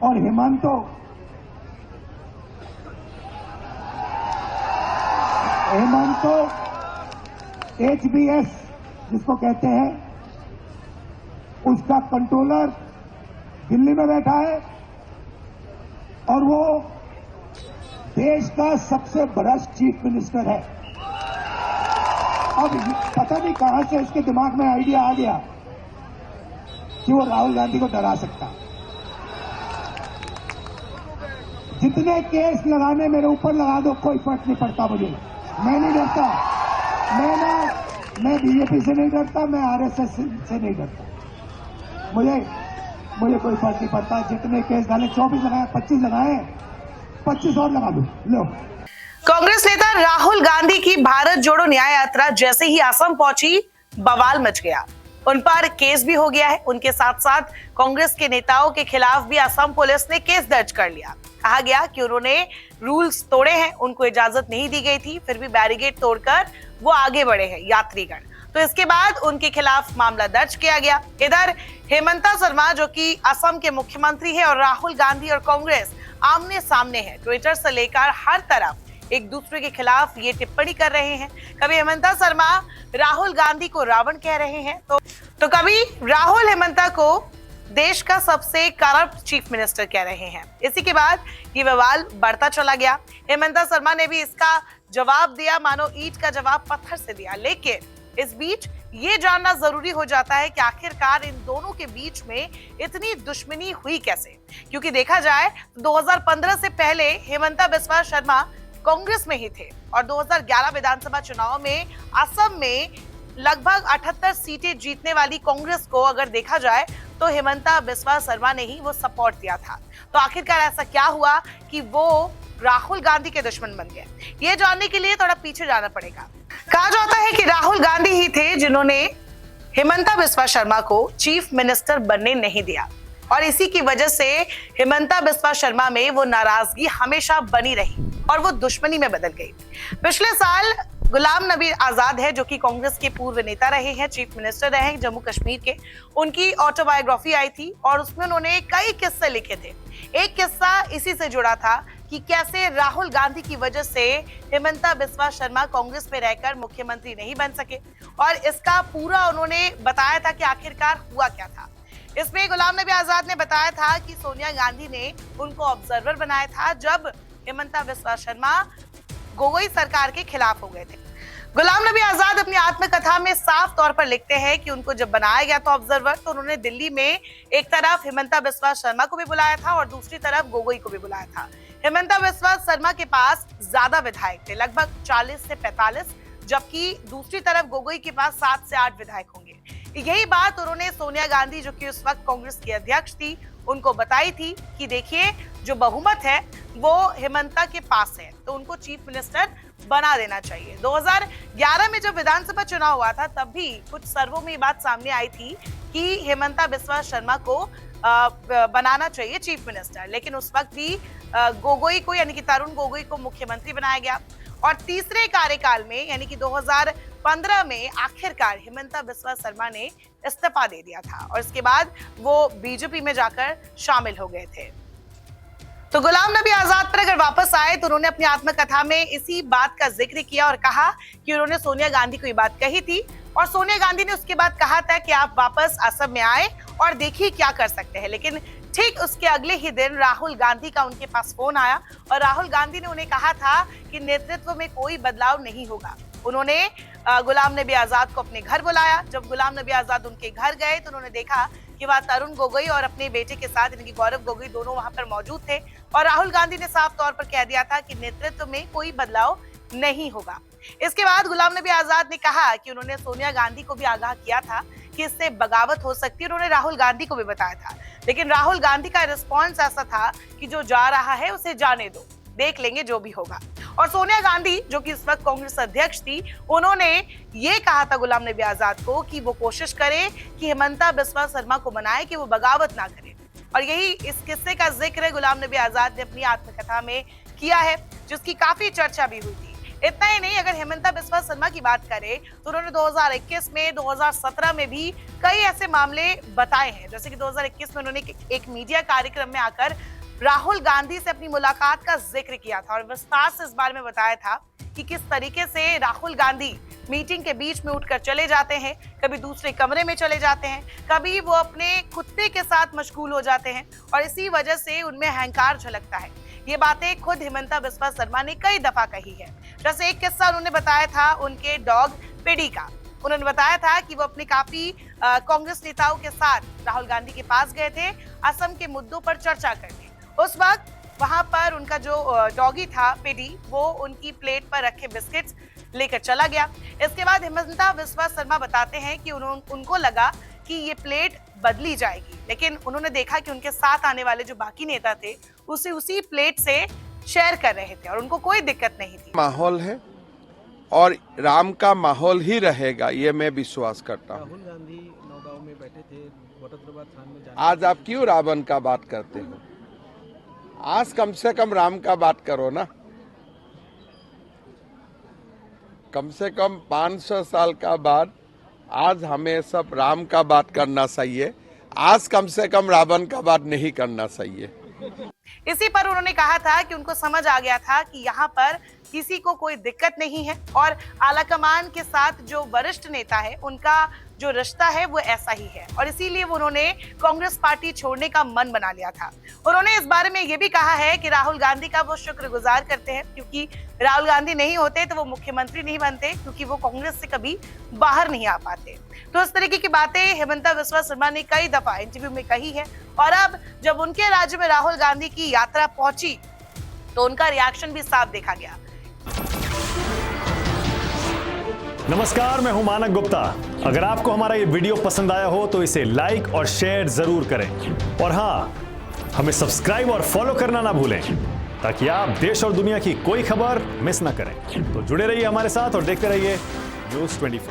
और हेमंतो HBS जिसको कहते हैं, उसका कंट्रोलर दिल्ली में बैठा है और वो देश का सबसे भ्रष्ट चीफ मिनिस्टर है। अब पता नहीं कहां से इसके दिमाग में आइडिया आ गया कि वो राहुल गांधी को डरा सकता। जितने केस लगाने मेरे ऊपर लगा दो, कोई फर्क नहीं पड़ता मुझे। मैं नहीं डरता, मैं बीजेपी से नहीं डरता, मैं आरएसएस से नहीं डरता। मुझे कोई फर्क नहीं पड़ता। जितने केस डाले, 24 लगाए, 25 लगाए, 25 और लगा दो, लो। कांग्रेस नेता राहुल गांधी की भारत जोड़ो न्याय यात्रा जैसे ही असम पहुंची, बवाल मच गया। उन पर केस भी हो गया है। उनके साथ साथ कांग्रेस के नेताओं के खिलाफ भी असम पुलिस ने केस दर्ज कर लिया। कहा गया कि उन्होंने रूल्स तोड़े हैं, उनको इजाजत नहीं दी गई थी, फिर भी बैरिकेड तोड़कर वो आगे बढ़े हैं यात्रीगण। तो इसके बाद उनके खिलाफ मामला दर्ज किया गया। इधर हेमंता शर्मा जो कि असम के मुख्यमंत्री है और राहुल गांधी और कांग्रेस आमने सामने है। ट्विटर से लेकर हर तरफ एक दूसरे के खिलाफ ये टिप्पणी कर रहे हैं। कभी हेमंता शर्मा राहुल गांधी को रावण कह रहे हैं, तो कभी राहुल हेमंता को देश का सबसे करप्ट चीफ मिनिस्टर कह रहे हैं। इसी के बाद ये बवाल बढ़ता चला गया। हेमंता शर्मा ने भी इसका जवाब दिया, मानो ईंट का जवाब पत्थर से दिया। लेकिन इस बीच ये जानना जरूरी हो जाता है कि आखिरकार इन दोनों के बीच में इतनी दुश्मनी हुई कैसे, क्योंकि देखा जाए 2015 से पहले हेमंता बिस्वा शर्मा कांग्रेस में ही थे और 2011 विधानसभा चुनाव में असम में लगभग 78 सीटें जीतने वाली कांग्रेस को अगर देखा जाए तो हेमंता बिस्वा शर्मा ने ही वो सपोर्ट दिया था। तो आखिरकार ऐसा क्या हुआ कि वो राहुल गांधी के दुश्मन बन गए? ये जानने के लिए थोड़ा पीछे जाना पड़ेगा। कहा जाता है कि राहुल गांधी ही थे जिन्होंने हेमंता बिस्वा शर्मा को चीफ मिनिस्टर बनने नहीं दिया और इसी की वजह से हेमंता बिस्वा शर्मा में वो नाराजगी हमेशा बनी रही और वो दुश्मनी में बदल गई। पिछले साल गुलाम नबी आजाद है जो कि कांग्रेस के पूर्व नेता रहे हैं, चीफ मिनिस्टर रहे हैं जम्मू कश्मीर के। उनकी ऑटोबायोग्राफी आई थी और उसमें उन्होंने कई किस्से लिखे थे। एक किस्सा इसी से जुड़ा था कि कैसे राहुल गांधी की वजह से हेमंता बिस्वा शर्मा कांग्रेस में रहकर मुख्यमंत्री नहीं बन सके और इसका पूरा उन्होंने बताया था कि आखिरकार हुआ क्या था। इसमें गुलाम नबी आजाद ने बताया था कि सोनिया गांधी ने उनको ऑब्जर्वर बनाया था जब हेमंता बिस्वा शर्मा गोगोई सरकार के खिलाफ हो गए थे। गुलाम नबी आजाद अपनी आत्मकथा में साफ तौर पर लिखते हैं कि उनको जब बनाया गया था ऑब्जर्वर, तो उन्होंने दिल्ली में एक तरफ हेमंता बिस्वा शर्मा को भी बुलाया था और दूसरी तरफ गोगोई को भी बुलाया था। हेमंता बिस्वा शर्मा के पास ज्यादा विधायक थे, लगभग 40 से 45, जबकि दूसरी तरफ गोगोई के पास 7 से 8 विधायक होंगे। यही बात उन्होंने सोनिया गांधी जो कि उस वक्त कांग्रेस की अध्यक्ष थी उनको बताई थी कि देखिए जो बहुमत है वो हेमंता के पास है, तो उनको चीफ मिनिस्टर बना देना चाहिए। 2011 में जब विधानसभा चुनाव हुआ था तब भी कुछ सर्वों में ये बात सामने आई थी कि हेमंता बिस्वा शर्मा को बनाना चाहिए चीफ मिनिस्टर, लेकिन उस वक्त भी गोगोई को यानी कि तरुण गोगोई को मुख्यमंत्री बनाया गया और तीसरे कार्यकाल में यानी कि 2015 में आखिरकार हेमंता बिस्वा शर्मा ने इस्तीफा दे दिया था और इसके बाद वो बीजेपी में जाकर शामिल हो गए थे। तो गुलाम नबी आजाद पर अगर वापस आए तो उन्होंने अपनी आत्मकथा में इसी बात का जिक्र किया और कहा कि उन्होंने सोनिया गांधी को ये बात कही थी और सोनिया गांधी ने उसके बाद कहा था कि आप वापस असम में आए और देखिए क्या कर सकते हैं। लेकिन ठीक उसके अगले ही दिन राहुल गांधी का उनके पास फोन आया और राहुल गांधी ने उन्हें कहा था कि नेतृत्व में कोई बदलाव नहीं होगा। उन्होंने गुलाम नबी आजाद को अपने घर बुलाया। जब गुलाम नबी आजाद उनके घर गए तो उन्होंने देखा कि वहाँ तरुण गोगोई और अपने बेटे के साथ यानी कि गौरव गोगोई दोनों वहां पर मौजूद थे और राहुल गांधी ने साफ तौर पर कह दिया था कि नेतृत्व में कोई बदलाव नहीं होगा। इसके बाद गुलाम नबी आजाद ने कहा कि उन्होंने सोनिया गांधी को भी आगाह किया था कि इससे बगावत हो सकती है। उन्होंने राहुल गांधी को भी बताया था, लेकिन राहुल गांधी का रिस्पॉन्स ऐसा था कि जो जा रहा है उसे जाने दो, देख लेंगे जो भी होगा। और सोनिया गांधी जो कि इस वक्त कांग्रेस अध्यक्ष थी, उन्होंने ये कहा था गुलाम नबी आजाद को कि वो कोशिश करे कि हेमंता बिस्वा शर्मा को मनाए कि वो बगावत ना करे और यही इस किस्से का जिक्र गुलाम नबी आजाद ने अपनी आत्मकथा में किया है, जिसकी काफी चर्चा भी हुई थी। इतना ही नहीं, अगर हेमंता बिस्वा शर्मा की बात करें तो उन्होंने 2021 में, 2017 में भी कई ऐसे मामले बताए हैं। जैसे कि 2021 में उन्होंने एक मीडिया कार्यक्रम में आकर राहुल गांधी से अपनी मुलाकात का जिक्र किया था और विस्तार से इस बारे में बताया था कि किस तरीके से राहुल गांधी मीटिंग के बीच में उठकर चले जाते हैं, कभी दूसरे कमरे में चले जाते हैं, कभी वो अपने कुत्ते के साथ मशगूल हो जाते हैं और इसी वजह से उनमें अहंकार झलकता है। ये बातें खुद हेमंता बिस्वा शर्मा ने कई दफा कही है। जैसे एक किस्सा उन्होंने बताया था उनके डॉग पिडी का। उन्होंने बताया था कि वो अपने काफी कांग्रेस नेताओं के साथ राहुल गांधी के पास गए थे असम के मुद्दों पर चर्चा करने। उस वक्त वहां पर उनका जो डॉगी था पिडी, वो उनकी प्लेट पर रखे बिस्किट्स लेकर चला गया। इसके बाद हेमंता बिस्वा शर्मा बताते हैं कि उनको लगा कि ये प्लेट बदली जाएगी, लेकिन उन्होंने देखा कि उनके साथ आने वाले जो बाकी नेता थे उसी प्लेट से शेयर कर रहे थे और उनको कोई दिक्कत नहीं थी। माहौल है और राम का माहौल ही रहेगा, ये मैं विश्वास करता हूँ। राहुल गांधी नौगांव में बैठे थे, बटोद्रा थान में जाने। आज आप क्यों रावण का बात करते हो? आज कम से कम राम का बात करो ना। कम से कम 500 साल का बाद आज हमें सब राम का बात करना चाहिए। आज कम से कम रावण का बात नहीं करना चाहिए। इसी पर उन्होंने कहा था कि उनको समझ आ गया था कि यहाँ पर किसी को कोई दिक्कत नहीं है और आलाकमान के साथ जो वरिष्ठ नेता है उनका जो रिश्ता है वो ऐसा ही है और इसीलिए उन्होंने कांग्रेस पार्टी छोड़ने का मन बना लिया था। उन्होंने इस बारे में ये भी कहा है कि राहुल गांधी का वो शुक्रगुजार करते हैं, क्योंकि राहुल गांधी नहीं होते तो वो मुख्यमंत्री नहीं बनते, क्योंकि वो कांग्रेस से कभी बाहर नहीं आ पाते। तो इस तरीके की बातें हेमंता बिस्वा शर्मा ने कई दफा इंटरव्यू में कही है और अब जब उनके राज्य में राहुल गांधी की यात्रा पहुंची तो उनका रिएक्शन भी साफ देखा गया। नमस्कार, मैं हूं मानक गुप्ता। अगर आपको हमारा ये वीडियो पसंद आया हो तो इसे लाइक और शेयर जरूर करें और हाँ, हमें सब्सक्राइब और फॉलो करना ना भूलें ताकि आप देश और दुनिया की कोई खबर मिस ना करें। तो जुड़े रहिए हमारे साथ और देखते रहिए News 24।